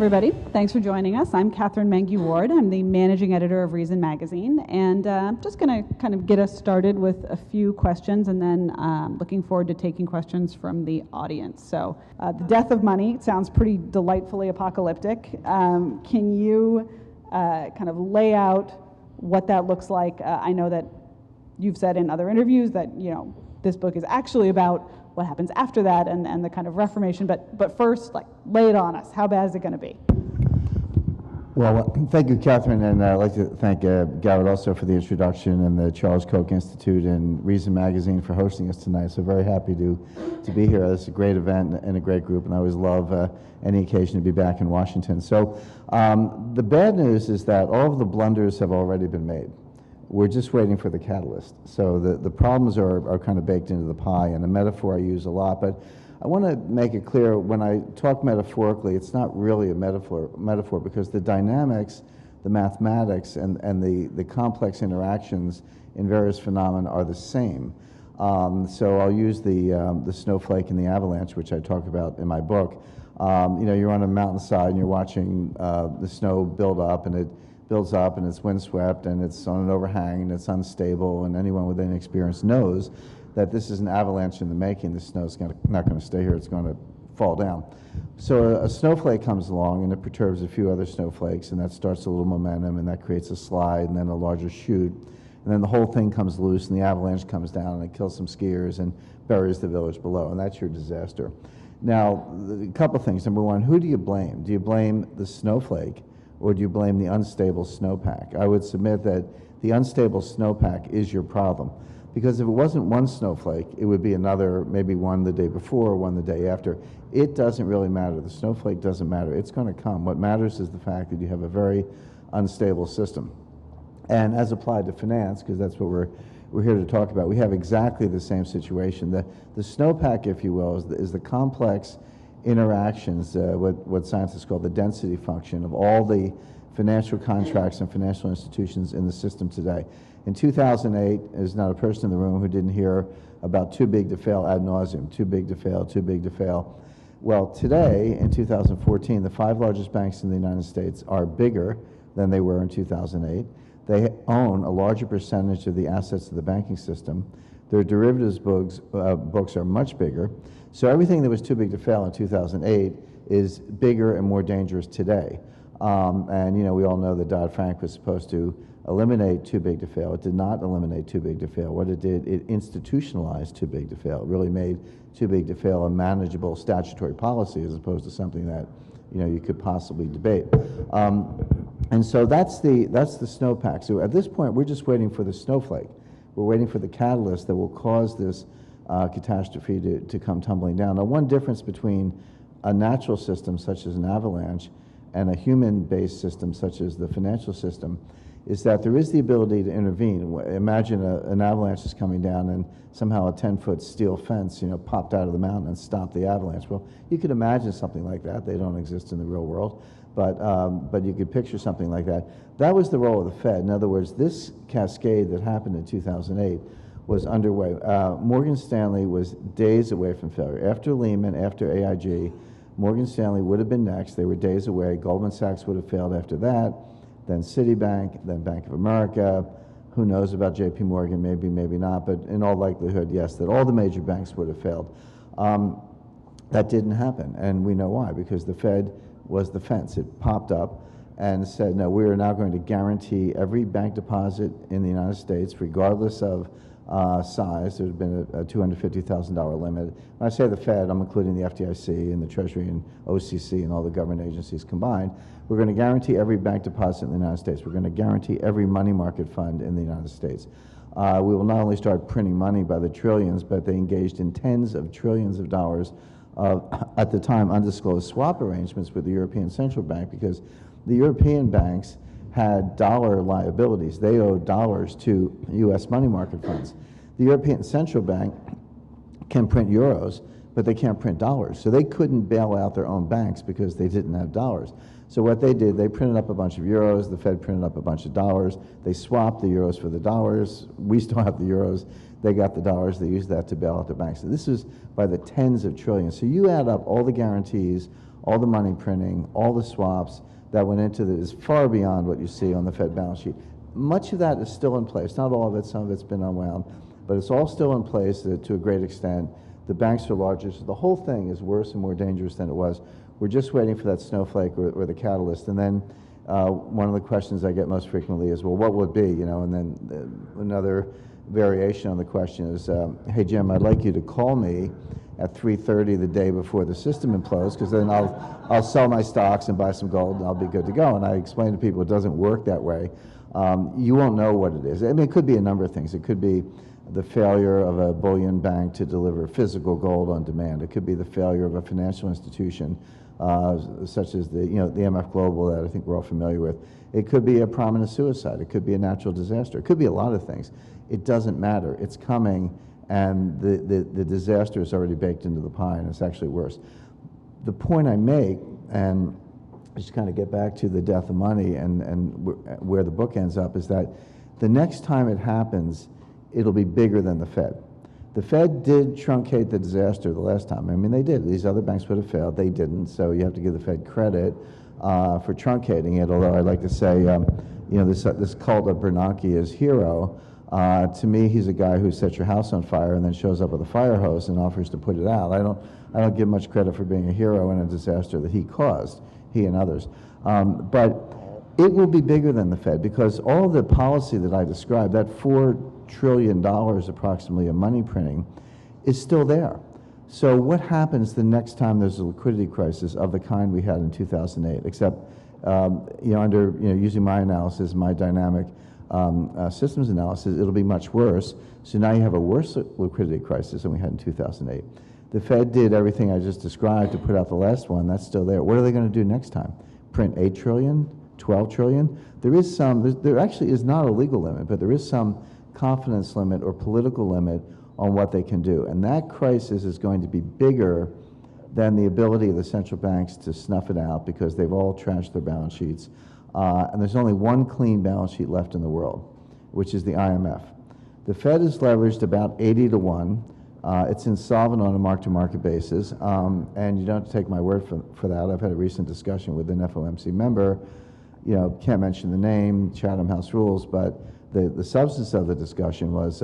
everybody. Thanks for joining us. I'm Katherine Mangu-Ward. I'm the managing editor of Reason Magazine, and I'm just going to kind of get us started with a few questions, and then looking forward to taking questions from the audience. So, the death of money sounds pretty delightfully apocalyptic. Can you kind of lay out what that looks like? I know that you've said in other interviews that, you know, this book is actually about what happens after that and the kind of reformation, but first, like, lay it on us. How bad is it going to be? Well, thank you, Catherine, and I'd like to thank Garrett also for the introduction, and the Charles Koch Institute and Reason Magazine for hosting us tonight. So very happy to be here. It's a great event and a great group, and I always love any occasion to be back in Washington. So the bad news is that all of the blunders have already been made. We're just waiting for the catalyst. So the problems are kind of baked into the pie, and a metaphor I use a lot, but I want to make it clear when I talk metaphorically, it's not really a metaphor because the dynamics, the mathematics, and the complex interactions in various phenomena are the same. So I'll use the snowflake and the avalanche, which I talk about in my book. You know, you're on a mountainside and you're watching the snow build up, and it builds up and it's windswept and it's on an overhang and it's unstable, and anyone with any experience knows that this is an avalanche in the making. The snow's not going to stay here, it's going to fall down. So a snowflake comes along and it perturbs a few other snowflakes, and that starts a little momentum, and that creates a slide and then a larger chute, and then the whole thing comes loose and the avalanche comes down and it kills some skiers and buries the village below, and that's your disaster. Now, a couple things. Number one, who do you blame? Do you blame the snowflake, or do you blame the unstable snowpack? I would submit that the unstable snowpack is your problem, because if it wasn't one snowflake, it would be another, maybe one the day before, one the day after. It doesn't really matter. The snowflake doesn't matter. It's going to come. What matters is the fact that you have a very unstable system. And as applied to finance, because that's what we're here to talk about, we have exactly the same situation. The snowpack, if you will, is the complex interactions, what scientists call the density function of all the financial contracts and financial institutions in the system today. In 2008, there's not a person in the room who didn't hear about too big to fail ad nauseum, too big to fail, too big to fail. Well, today, in 2014, the 5 largest banks in the United States are bigger than they were in 2008. They own a larger percentage of the assets of the banking system. Their derivatives books are much bigger. So everything that was too big to fail in 2008 is bigger and more dangerous today. And you know, we all know that Dodd-Frank was supposed to eliminate too big to fail. It did not eliminate too big to fail. What it did, it institutionalized too big to fail. It really made too big to fail a manageable statutory policy, as opposed to something that, you know, you could possibly debate. And so that's the snowpack. So at this point, we're just waiting for the snowflake. We're waiting for the catalyst that will cause this catastrophe to come tumbling down. Now, one difference between a natural system such as an avalanche and a human-based system such as the financial system is that there is the ability to intervene. Imagine an avalanche is coming down and somehow a 10-foot steel fence, you know, popped out of the mountain and stopped the avalanche. Well, you could imagine something like that. They don't exist in the real world, but you could picture something like that. That was the role of the Fed. In other words, this cascade that happened in 2008 was underway. Morgan Stanley was days away from failure. After Lehman, after AIG, Morgan Stanley would have been next. They were days away. Goldman Sachs would have failed after that, then Citibank, then Bank of America. Who knows about JP Morgan, maybe, maybe not, but in all likelihood, yes, that all the major banks would have failed. That didn't happen, and we know why, because the Fed was the fence. It popped up and said, no, we are now going to guarantee every bank deposit in the United States, regardless of size. There's been a $250,000 limit. When I say the Fed, I'm including the FDIC and the Treasury and OCC and all the government agencies combined. We're going to guarantee every bank deposit in the United States. We're going to guarantee every money market fund in the United States. We will not only start printing money by the trillions, but they engaged in tens of trillions of dollars at the time undisclosed swap arrangements with the European Central Bank, because the European banks had dollar liabilities. They owed dollars to U.S. money market funds. The European Central Bank can print euros, but they can't print dollars. So they couldn't bail out their own banks because they didn't have dollars. So what they did, they printed up a bunch of euros, the Fed printed up a bunch of dollars, they swapped the euros for the dollars, we still have the euros, they got the dollars, they used that to bail out the banks. So this is by the tens of trillions. So you add up all the guarantees, all the money printing, all the swaps that went into this is far beyond what you see on the Fed balance sheet. Much of that is still in place. Not all of it, some of it's been unwound, but it's all still in place to a great extent. The banks are larger, so the whole thing is worse and more dangerous than it was. We're just waiting for that snowflake or the catalyst. And then one of the questions I get most frequently is, well, what will it be? You know, and then another variation on the question is, hey, Jim, I'd like you to call me at 3:30 the day before the system implodes, because then I'll sell my stocks and buy some gold and I'll be good to go. And I explain to people it doesn't work that way. You won't know what it is. I mean, it could be a number of things. It could be the failure of a bullion bank to deliver physical gold on demand. It could be the failure of a financial institution, such as the MF Global that I think we're all familiar with. It could be a prominent suicide. It could be a natural disaster. It could be a lot of things. It doesn't matter. It's coming, and the disaster is already baked into the pie, and it's actually worse. The point I make, and just kind of get back to the death of money and where the book ends up, is that the next time it happens, it'll be bigger than the Fed. The Fed did truncate the disaster the last time. I mean, they did. These other banks would have failed. They didn't. So you have to give the Fed credit for truncating it. Although I'd like to say, this cult of Bernanke is hero. To me, he's a guy who sets your house on fire and then shows up with a fire hose and offers to put it out. I don't give much credit for being a hero in a disaster that he caused, he and others. But it will be bigger than the Fed, because all the policy that I described, that $4 trillion approximately of money printing, is still there. So what happens the next time there's a liquidity crisis of the kind we had in 2008? Except, using my analysis, my dynamic systems analysis, it'll be much worse. So now you have a worse liquidity crisis than we had in 2008. The Fed did everything I just described to put out the last one. That's still there. What are they going to do next time? Print 8 trillion, 12 trillion? There actually is not a legal limit, but there is some confidence limit or political limit on what they can do. And that crisis is going to be bigger than the ability of the central banks to snuff it out, because they've all trashed their balance sheets. And there's only one clean balance sheet left in the world, which is the IMF. The Fed is leveraged about 80 to 1. It's insolvent on a mark-to-market basis, and you don't have to take my word for that. I've had a recent discussion with an FOMC member. Can't mention the name, Chatham House rules, but the substance of the discussion was,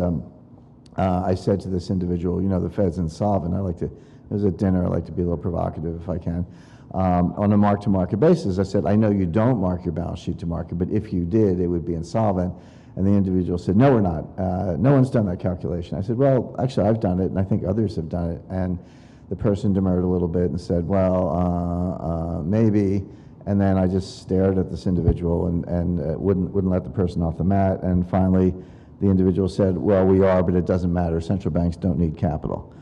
I said to this individual, the Fed's insolvent. It was at dinner, I like to be a little provocative if I can. On a mark-to-market basis, I said, I know you don't mark your balance sheet to market, but if you did, it would be insolvent. And the individual said, no, we're not. No one's done that calculation. I said, well, actually, I've done it, and I think others have done it. And the person demurred a little bit and said, well, maybe. And then I just stared at this individual and wouldn't let the person off the mat. And finally, the individual said, well, we are, but it doesn't matter. Central banks don't need capital.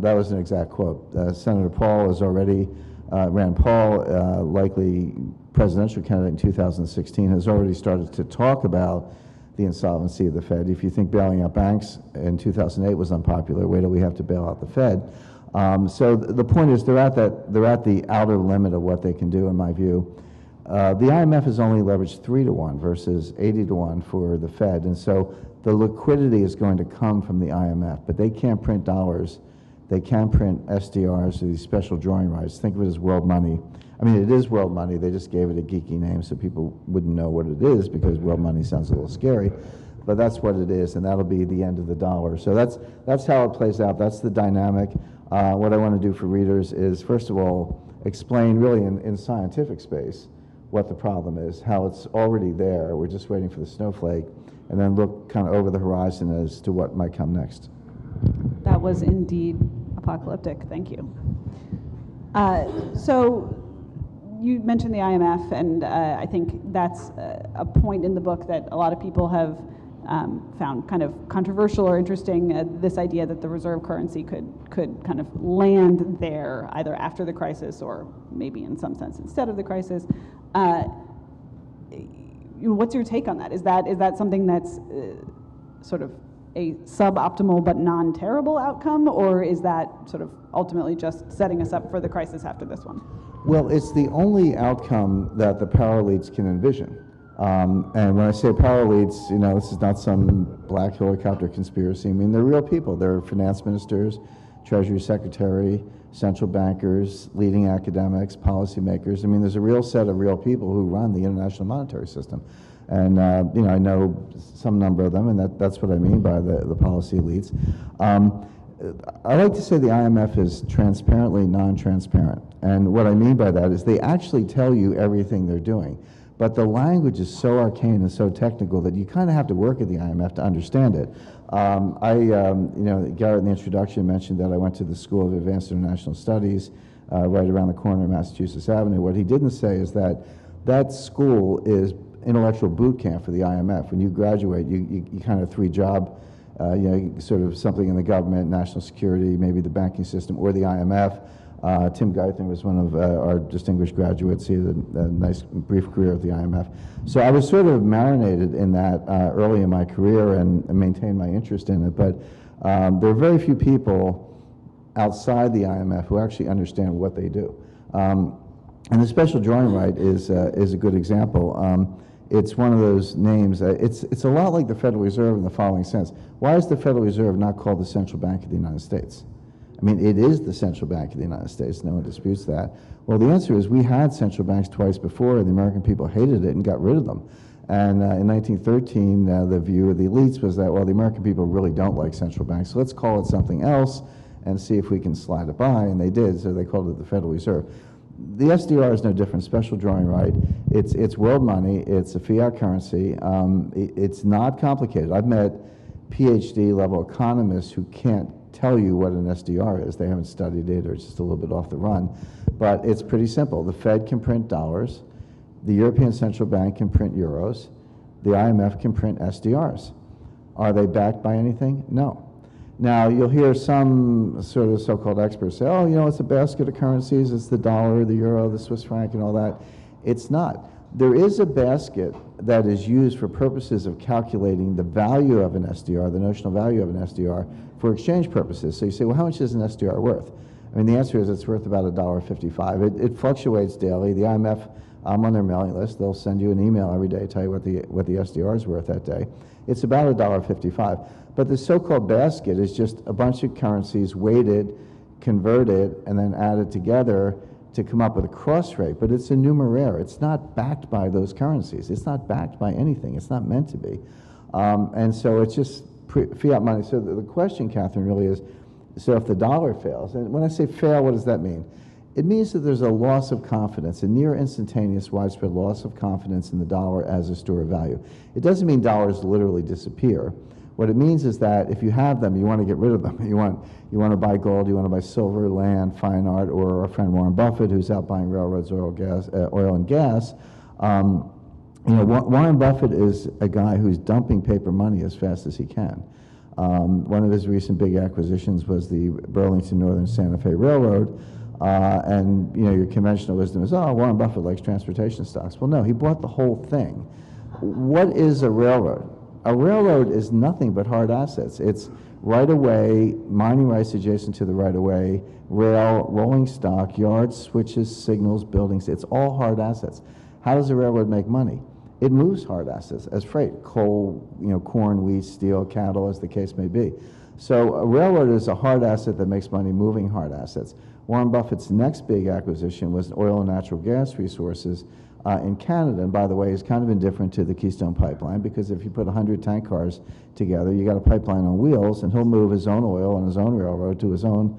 That was an exact quote. Senator Paul is already, Rand Paul, likely presidential candidate in 2016, has already started to talk about the insolvency of the Fed. If you think bailing out banks in 2008 was unpopular, wait till we have to bail out the Fed. So the point is, they're at the outer limit of what they can do, in my view. The IMF is only leveraged 3 to 1 versus 80 to 1 for the Fed, and so the liquidity is going to come from the IMF, but they can't print dollars. They can print SDRs, or these special drawing rights. Think of it as world money. I mean, it is world money. They just gave it a geeky name so people wouldn't know what it is, because world money sounds a little scary. But that's what it is, and that'll be the end of the dollar. So that's how it plays out. That's the dynamic. What I want to do for readers is, first of all, explain really in scientific space what the problem is, how it's already there. We're just waiting for the snowflake, and then look kind of over the horizon as to what might come next. That was indeed apocalyptic. Thank you. So you mentioned the IMF, and I think that's a point in the book that a lot of people have found kind of controversial or interesting, this idea that the reserve currency could kind of land there either after the crisis or maybe in some sense instead of the crisis. What's your take on that? Is that something that's sort of a suboptimal but non-terrible outcome, or is that sort of ultimately just setting us up for the crisis after this one? Well, it's the only outcome that the power elites can envision. And when I say power elites, you know, this is not some black helicopter conspiracy. I mean, they're real people. They're finance ministers, treasury secretary, central bankers, leading academics, policymakers. I mean, there's a real set of real people who run the international monetary system. And, you know, I know some number of them, and that's what I mean by the policy elites. I like to say the IMF is transparently non-transparent. And what I mean by that is they actually tell you everything they're doing. But the language is so arcane and so technical that you kind of have to work at the IMF to understand it. You know, Garrett in the introduction mentioned that I went to the School of Advanced International Studies right around the corner of Massachusetts Avenue. What he didn't say is that that school is intellectual boot camp for the IMF. When you graduate, you kind of three-job, you know, sort of something in the government, national security, maybe the banking system, or the IMF. Tim Geithner was one of our distinguished graduates. He had a nice brief career at the IMF. So I was sort of marinated in that early in my career and maintained my interest in it. But there are very few people outside the IMF who actually understand what they do. And the special drawing right is a good example. It's one of those names. It's a lot like the Federal Reserve in the following sense. Why is the Federal Reserve not called the Central Bank of the United States? I mean, it is the Central Bank of the United States. No one disputes that. Well, the answer is we had central banks twice before, and the American people hated it and got rid of them. And in 1913, the view of the elites was that, well, the American people really don't like central banks, so let's call it something else and see if we can slide it by, and they did, so they called it the Federal Reserve. The SDR is no different, special drawing right. It's world money, it's a fiat currency. It's not complicated. I've met PhD level economists who can't tell you what an SDR is. They haven't studied it, or it's just a little bit off the run. But it's pretty simple. The Fed can print dollars, the European Central Bank can print euros, the IMF can print SDRs. Are they backed by anything? No. Now, you'll hear some sort of so-called experts say, oh, you know, it's a basket of currencies, it's the dollar, the euro, the Swiss franc, and all that. It's not. There is a basket that is used for purposes of calculating the value of an SDR, the notional value of an SDR, for exchange purposes. So you say, well, how much is an SDR worth? I mean, the answer is it's worth about $1.55. It fluctuates daily. The IMF, I'm on their mailing list. They'll send you an email every day, tell you what the SDR is worth that day. It's about $1.55. But the so-called basket is just a bunch of currencies weighted, converted, and then added together to come up with a cross rate. But it's a numeraire. It's not backed by those currencies. It's not backed by anything. It's not meant to be. And so it's just fiat money. So the question, Catherine, really is, so if the dollar fails, and when I say fail, what does that mean? It means that there's a loss of confidence, a near instantaneous widespread loss of confidence in the dollar as a store of value. It doesn't mean dollars literally disappear. What it means is that if you have them, you want to get rid of them. You want to buy gold, you want to buy silver, land, fine art, or our friend Warren Buffett, who's out buying railroads, oil and gas. You know, Warren Buffett is a guy who's dumping paper money as fast as he can. One of his recent big acquisitions was the Burlington Northern Santa Fe Railroad. And you know, your conventional wisdom is, oh, Warren Buffett likes transportation stocks. Well, no, he bought the whole thing. What is a railroad? A railroad is nothing but hard assets. It's right-of-way, mining rights adjacent to the right-of-way, rail, rolling stock, yards, switches, signals, buildings. It's all hard assets. How does a railroad make money? It moves hard assets as freight, coal, you know, corn, wheat, steel, cattle, as the case may be. So a railroad is a hard asset that makes money moving hard assets. Warren Buffett's next big acquisition was oil and natural gas resources in Canada, and by the way, is kind of indifferent to the Keystone Pipeline, because if you put 100 tank cars together, you got a pipeline on wheels, and he'll move his own oil on his own railroad to his own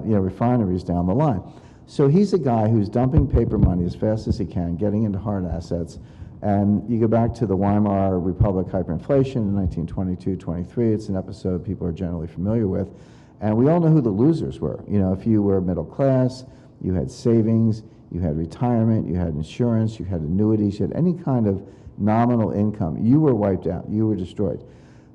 you know, refineries down the line. So he's a guy who's dumping paper money as fast as he can, getting into hard assets. And you go back to the Weimar Republic hyperinflation in 1922-23. It's an episode people are generally familiar with. And we all know who the losers were. You know, if you were middle class, you had savings, you had retirement, you had insurance, you had annuities, you had any kind of nominal income, you were wiped out, you were destroyed.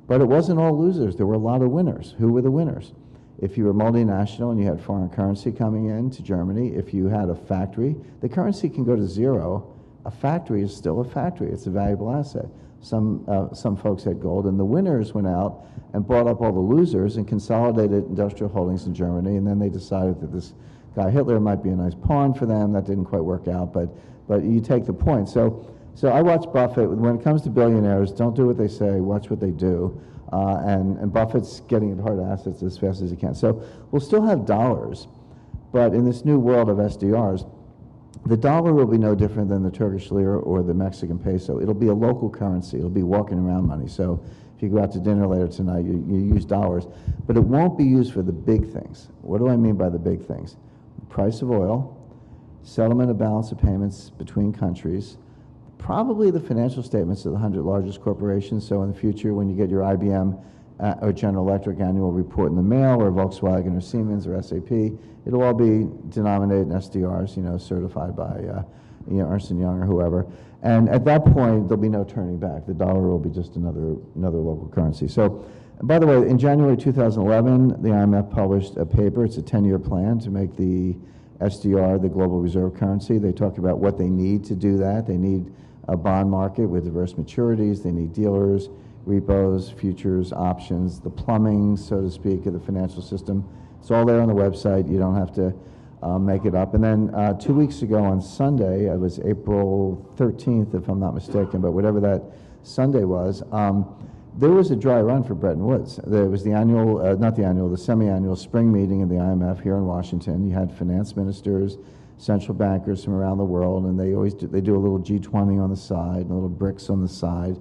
But it wasn't all losers. There were a lot of winners. Who were the winners? If you were multinational and you had foreign currency coming in to Germany, if you had a factory, the currency can go to zero. A factory is still a factory. It's a valuable asset. Some folks had gold, and the winners went out and bought up all the losers and consolidated industrial holdings in Germany, and then they decided that this guy Hitler might be a nice pawn for them. That didn't quite work out, but you take the point. So So I watch Buffett. When it comes to billionaires, don't do what they say, watch what they do. And Buffett's getting into hard assets as fast as he can. So we'll still have dollars, but in this new world of SDRs, the dollar will be no different than the Turkish lira or the Mexican peso. It'll be a local currency. It'll be walking around money. So if you go out to dinner later tonight, you use dollars, but it won't be used for the big things. What do I mean by the big things? The price of oil, settlement of balance of payments between countries, probably the financial statements of the 100 largest corporations. So in the future, when you get your IBM or General Electric annual report in the mail, or Volkswagen or Siemens or SAP, it'll all be denominated in SDRs, certified by Ernst & Young or whoever. And at that point, there'll be no turning back. The dollar will be just another local currency. So, by the way, in January 2011, the IMF published a paper. It's a 10-year plan to make the SDR the global reserve currency. They talk about what they need to do that. They need a bond market with diverse maturities. They need dealers, repos, futures, options, the plumbing, so to speak, of the financial system. It's all there on the website. You don't have to make it up. And then 2 weeks ago on Sunday, it was April 13th, if I'm not mistaken, but whatever that Sunday was, there was a dry run for Bretton Woods. There was the annual, not the annual, the semi-annual spring meeting of the IMF here in Washington. You had finance ministers, central bankers from around the world, and they do a little G20 on the side, and a little BRICS on the side.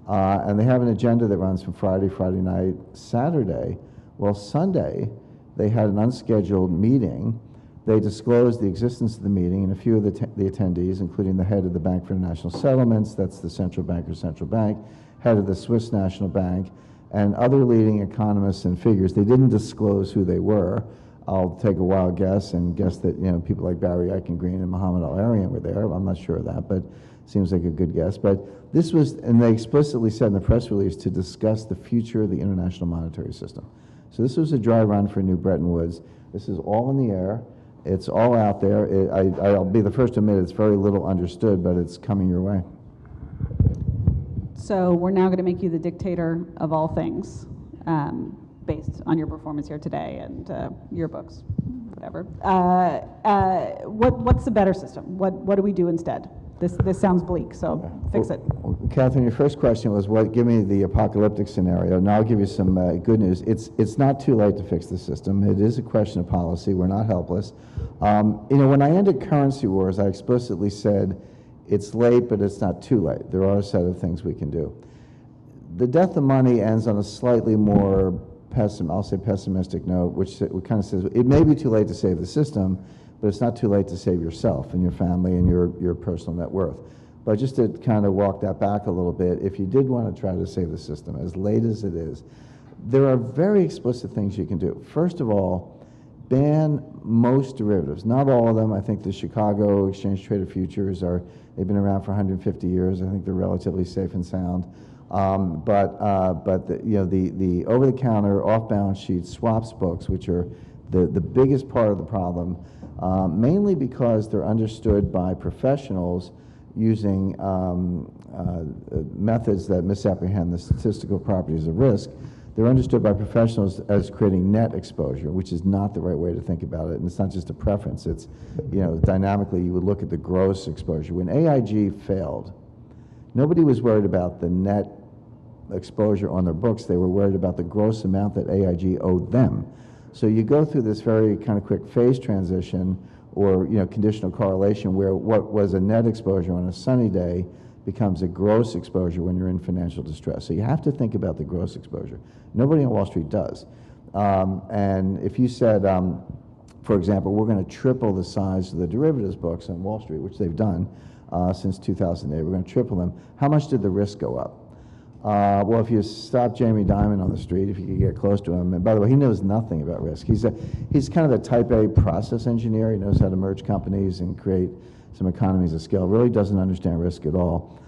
And they have an agenda that runs from Friday night, Saturday. Well, Sunday, they had an unscheduled meeting. They disclosed the existence of the meeting, and a few of the attendees, including the head of the Bank for International Settlements, that's the central banker's central bank, head of the Swiss National Bank, and other leading economists and figures. They didn't disclose who they were. I'll take a wild guess and guess that people like Barry Eichengreen and Mohammed Al-Arian were there. I'm not sure of that, but seems like a good guess. But this was, and they explicitly said in the press release, to discuss the future of the international monetary system. So this was a dry run for New Bretton Woods. This is all in the air. It's all out there. I'll be the first to admit it's very little understood, but it's coming your way. So we're now going to make you the dictator of all things, based on your performance here today and your books, whatever. What's the better system? What do we do instead? This sounds bleak, so fix it. Well, Catherine, your first question was, give me the apocalyptic scenario. Now I'll give you some good news. It's not too late to fix the system. It is a question of policy. We're not helpless. When I ended currency wars, I explicitly said, it's late, but it's not too late. There are a set of things we can do. The death of money ends on a slightly more pessimistic note, which kind of says it may be too late to save the system, but it's not too late to save yourself and your family and your personal net worth. But just to kind of walk that back a little bit, if you did want to try to save the system, as late as it is, there are very explicit things you can do. First of all, ban most derivatives, not all of them. I think the Chicago Exchange Traded Futures they've been around for 150 years. I think they're relatively safe and sound. But the over-the-counter, off-balance sheet swaps books, which are the biggest part of the problem, mainly because they're understood by professionals using methods that misapprehend the statistical properties of risk. They're understood by professionals as creating net exposure, which is not the right way to think about it. And it's not just a preference. It's, dynamically you would look at the gross exposure. When AIG failed, nobody was worried about the net exposure on their books. They were worried about the gross amount that AIG owed them. So you go through this very kind of quick phase transition, or conditional correlation, where what was a net exposure on a sunny day becomes a gross exposure when you're in financial distress. So you have to think about the gross exposure. Nobody on Wall Street does. And if you said, for example, we're going to triple the size of the derivatives books on Wall Street, which they've done since 2008, we're going to triple them, how much did the risk go up? Well, if you stop Jamie Dimon on the street, if you could get close to him, and by the way, he knows nothing about risk. He's kind of a type A process engineer. He knows how to merge companies and create some economies of scale. Really doesn't understand risk at all.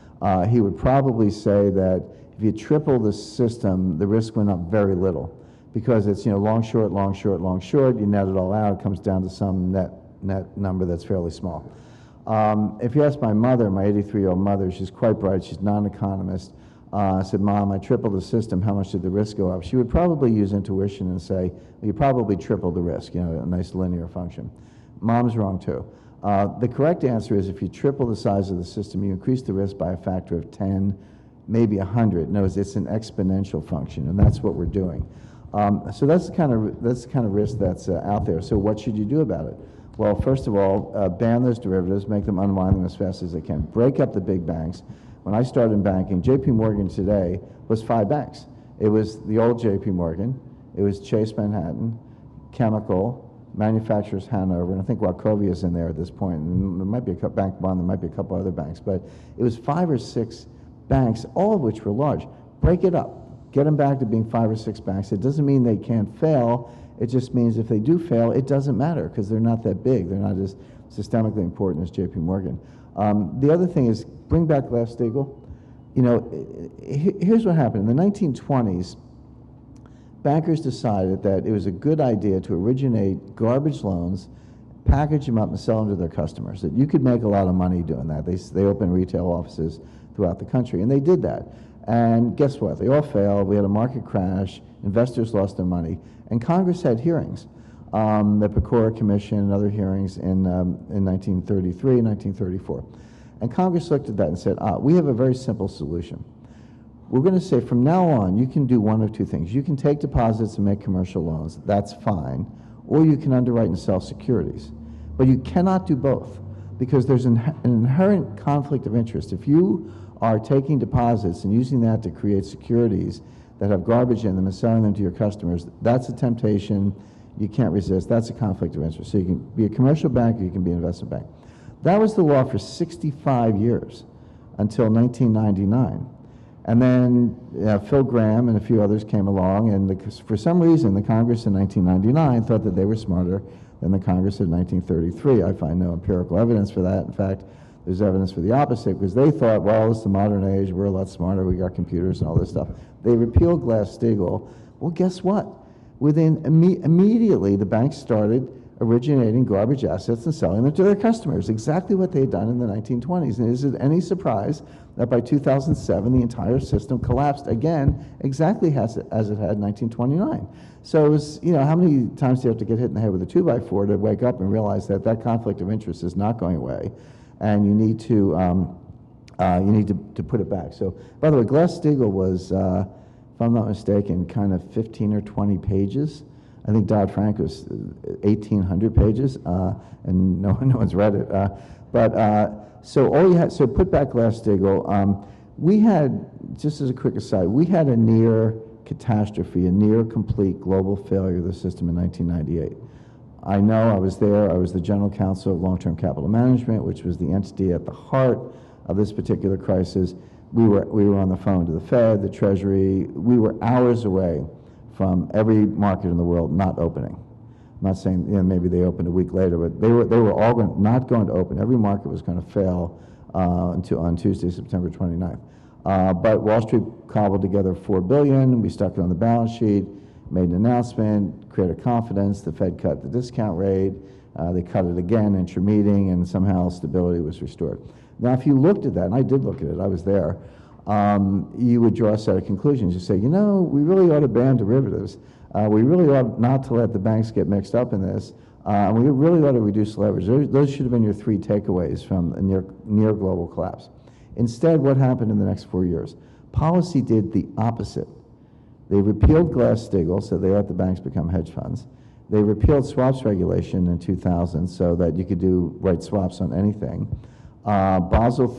He would probably say that if you triple the system, the risk went up very little, because it's long, short, long, short, long, short. You net it all out, it comes down to some net number that's fairly small. If you ask my mother, my 83-year-old mother, she's quite bright. She's not an economist. I said, Mom, I tripled the system. How much did the risk go up? She would probably use intuition and say, well, you probably tripled the risk, a nice linear function. Mom's wrong too. The correct answer is if you triple the size of the system, you increase the risk by a factor of 10, maybe 100. No, it's an exponential function, and that's what we're doing. So that's the kind of risk that's out there. So what should you do about it? Well, first of all, ban those derivatives, make them unwind them as fast as they can. Break up the big banks. When I started in banking, J.P. Morgan today was 5 banks. It was the old J.P. Morgan, it was Chase Manhattan, Chemical, Manufacturers Hanover, and I think Wachovia is in there at this point. And there might be a Bank One, there might be a couple other banks, but it was 5 or 6 banks, all of which were large. Break it up. Get them back to being 5 or 6 banks. It doesn't mean they can't fail. It just means if they do fail, it doesn't matter because they're not that big. They're not as systemically important as J.P. Morgan. The other thing is bring back Glass-Steagall. You know, here's what happened. In the 1920s, bankers decided that it was a good idea to originate garbage loans, package them up, and sell them to their customers. That you could make a lot of money doing that. They opened retail offices throughout the country, and they did that. And guess what? They all failed. We had a market crash. Investors lost their money. And Congress had hearings, the Pecora Commission and other hearings in 1933 and 1934. And Congress looked at that and said, we have a very simple solution. We're going to say from now on, you can do one of 2 things. You can take deposits and make commercial loans. That's fine. Or you can underwrite and sell securities. But you cannot do both because there's an inherent conflict of interest. If you are taking deposits and using that to create securities that have garbage in them and selling them to your customers, that's a temptation you can't resist. That's a conflict of interest. So you can be a commercial bank or you can be an investment bank. That was the law for 65 years until 1999. And then Phil Graham and a few others came along, and for some reason the Congress in 1999 thought that they were smarter than the Congress of 1933. I find no empirical evidence for that. In fact, there's evidence for the opposite, because they thought, well, it's the modern age, we're a lot smarter, we got computers and all this stuff. They repealed Glass-Steagall. Well, guess what? Immediately, the banks started originating garbage assets and selling them to their customers, exactly what they had done in the 1920s. And is it any surprise that by 2007, the entire system collapsed again, exactly as it had in 1929? So it was, you know, how many times do you have to get hit in the head with a 2x4 to wake up and realize that that conflict of interest is not going away, and you need to put it back. So, by the way, Glass-Steagall was, if I'm not mistaken, kind of 15 or 20 pages. I think Dodd-Frank was 1,800 pages, and no one's read it. So put back Glass-Steagall. We had, just as a quick aside, we had a near catastrophe, a near complete global failure of the system in 1998. I know, I was there. I was the general counsel of Long-Term Capital Management, which was the entity at the heart of this particular crisis. We were on the phone to the Fed, the Treasury. We were hours away from every market in the world not opening. I'm not saying, you know, maybe they opened a week later, but they were all not going to open. Every market was going to fail on Tuesday, September 29th. But Wall Street cobbled together $4 billion. We stuck it on the balance sheet, made an announcement, created confidence. The Fed cut the discount rate. They cut it again, intra-meeting, and somehow stability was restored. Now, if you looked at that, and I did look at it, I was there, you would draw a set of conclusions. You say, you know, we really ought to ban derivatives. We really ought not to let the banks get mixed up in this. And we really ought to reduce leverage. Those should have been your 3 takeaways from a near global collapse. Instead, what happened in the next 4 years? Policy did the opposite. They repealed Glass-Steagall, so they let the banks become hedge funds. They repealed swaps regulation in 2000 so that you could write swaps on anything. Basel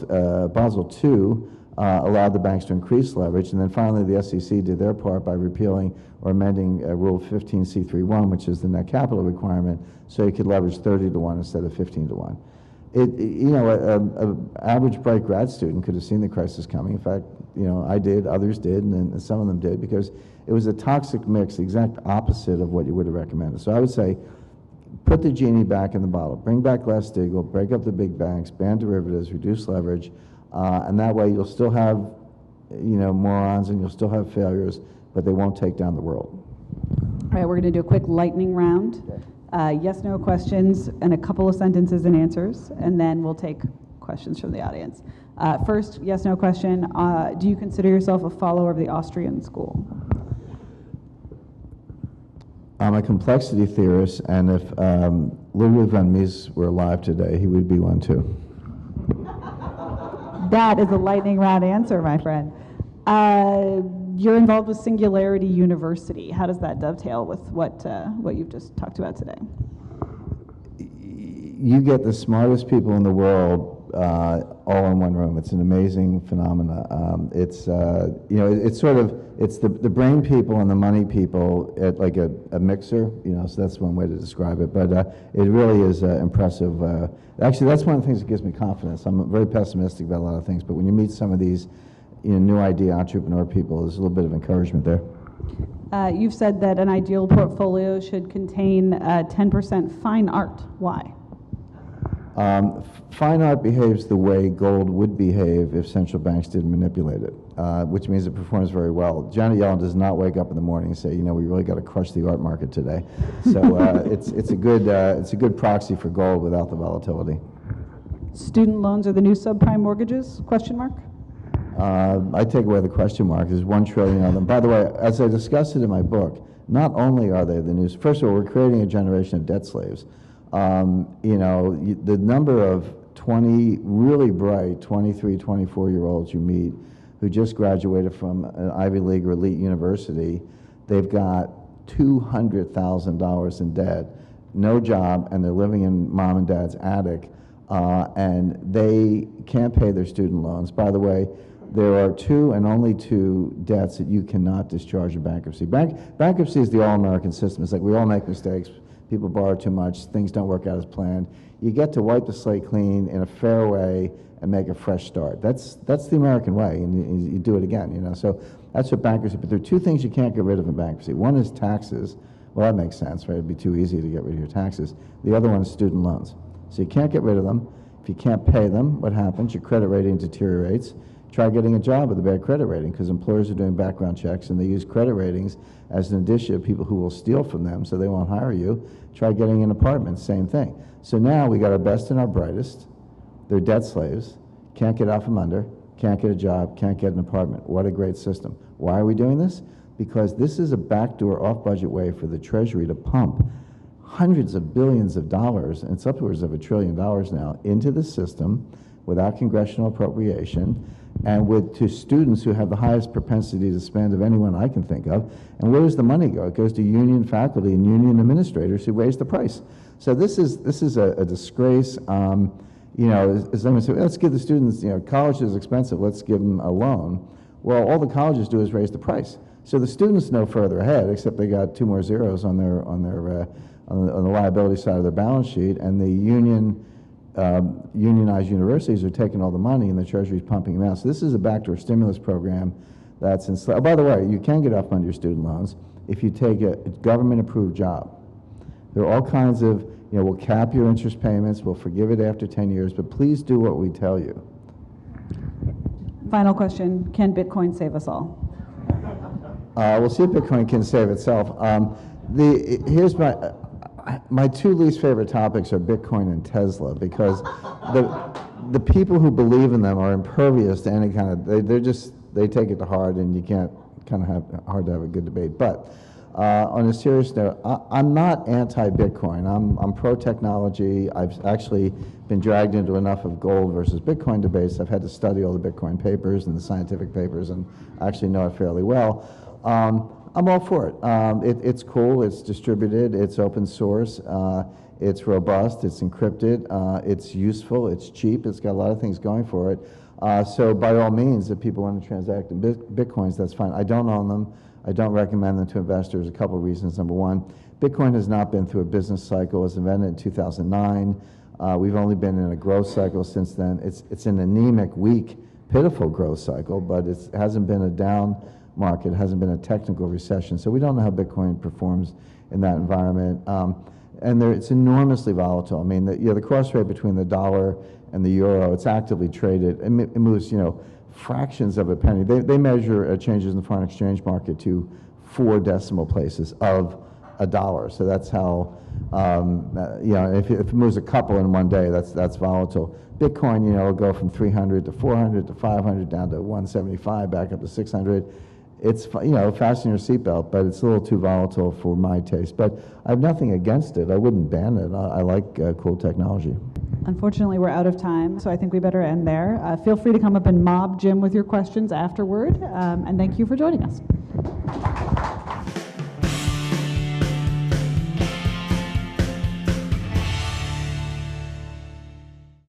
II allowed the banks to increase leverage, and then finally the SEC did their part by repealing or amending Rule 15c3-1, which is the net capital requirement, so you could leverage 30 to 1 instead of 15 to 1. You know, an average bright grad student could have seen the crisis coming. In fact, you know, I did, others did, and some of them did, because it was a toxic mix, the exact opposite of what you would have recommended. So I would say, put the genie back in the bottle. Bring back Glass-Steagall, break up the big banks, ban derivatives, reduce leverage, and that way you'll still have, you know, morons and you'll still have failures, but they won't take down the world. All right, we're going to do a quick lightning round. Yes/no questions and a couple of sentences and answers, and then we'll take questions from the audience. First, yes/no question. Do you consider yourself a follower of the Austrian school? I'm a complexity theorist, and if Ludwig von Mises were alive today, he would be one too. That is a lightning round answer, my friend. You're involved with Singularity University. How does that dovetail with what you've just talked about today? You get the smartest people in the world all in one room. It's an amazing phenomena. It's it's sort of the brain people and the money people at like a mixer. So that's one way to describe it. But it really is impressive. Actually, that's one of the things that gives me confidence. I'm very pessimistic about a lot of things, but when you meet some of these new idea entrepreneur people, there's a little bit of encouragement there. You've said that an ideal portfolio should contain 10% fine art. Why? Fine art behaves the way gold would behave if central banks didn't manipulate it, which means it performs very well. Janet Yellen does not wake up in the morning and say, we really got to crush the art market today. So it's a good proxy for gold without the volatility. Student loans are the new subprime mortgages? Question mark. I take away the question mark. There's 1 trillion of them. By the way, as I discussed it in my book, not only are they the news. First of all, we're creating a generation of debt slaves. The number of 20 really bright 23, 24-year-olds you meet who just graduated from an Ivy League or elite university, they've got $200,000 in debt, no job, and they're living in mom and dad's attic, and they can't pay their student loans. By the way, there are 2 and only 2 debts that you cannot discharge in bankruptcy. Bankruptcy is the all-American system. It's like we all make mistakes. People borrow too much. Things don't work out as planned. You get to wipe the slate clean in a fair way and make a fresh start. That's the American way, and you do it again. So that's what bankruptcy. But there are 2 things you can't get rid of in bankruptcy. One is taxes. Well, that makes sense, right? It'd be too easy to get rid of your taxes. The other one is student loans. So you can't get rid of them. If you can't pay them, what happens? Your credit rating deteriorates. Try getting a job with a bad credit rating, because employers are doing background checks and they use credit ratings as an indicia of people who will steal from them, so they won't hire you. Try getting an apartment, same thing. So now we got our best and our brightest. They're debt slaves, can't get out from under, can't get a job, can't get an apartment. What a great system. Why are we doing this? Because this is a backdoor off-budget way for the Treasury to pump hundreds of billions of dollars, and it's upwards of $1 trillion now, into the system without congressional appropriation, and to students who have the highest propensity to spend of anyone I can think of. And where does the money go? It goes to union faculty and union administrators who raise the price. So this is a disgrace. As someone said, let's give the students, college is expensive, let's give them a loan. Well, all the colleges do is raise the price. So the students know further ahead, except they got 2 more zeros on the liability side of their balance sheet, and the unionized universities are taking all the money and the Treasury's pumping them out. So this is a backdoor stimulus program that's oh, by the way, you can get off on your student loans if you take a government-approved job. There are all kinds of, we'll cap your interest payments, we'll forgive it after 10 years, but please do what we tell you. Final question, can Bitcoin save us all? We'll see if Bitcoin can save itself. Here's my 2 least favorite topics are Bitcoin and Tesla, because the people who believe in them are impervious to any kind of, they take it to heart, and you can't hard to have a good debate. But on a serious note, I'm not anti-Bitcoin. I'm pro-technology. I've actually been dragged into enough of gold versus Bitcoin debates. I've had to study all the Bitcoin papers and the scientific papers, and actually know it fairly well. I'm all for it. It's cool, it's distributed, it's open source, it's robust, it's encrypted, it's useful, it's cheap, it's got a lot of things going for it. So by all means, if people want to transact in Bitcoins, that's fine. I don't own them. I don't recommend them to investors. A couple of reasons. Number one, Bitcoin has not been through a business cycle. It was invented in 2009. We've only been in a growth cycle since then. It's an anemic, weak, pitiful growth cycle, but it hasn't been a down market, hasn't been a technical recession. So we don't know how Bitcoin performs in that environment. And it's enormously volatile. I mean, the cross rate between the dollar and the euro, it's actively traded. It moves, fractions of a penny. They measure changes in the foreign exchange market to 4 decimal places of a dollar. So that's how, if it moves a couple in one day, that's volatile. Bitcoin, will go from 300 to 400 to 500 down to 175, back up to 600. it's, fasten your seatbelt, but it's a little too volatile for my taste. But I have nothing against it. I wouldn't ban it. I like cool technology. Unfortunately, we're out of time, so I think we better end there. Feel free to come up and mob Jim with your questions afterward, and thank you for joining us.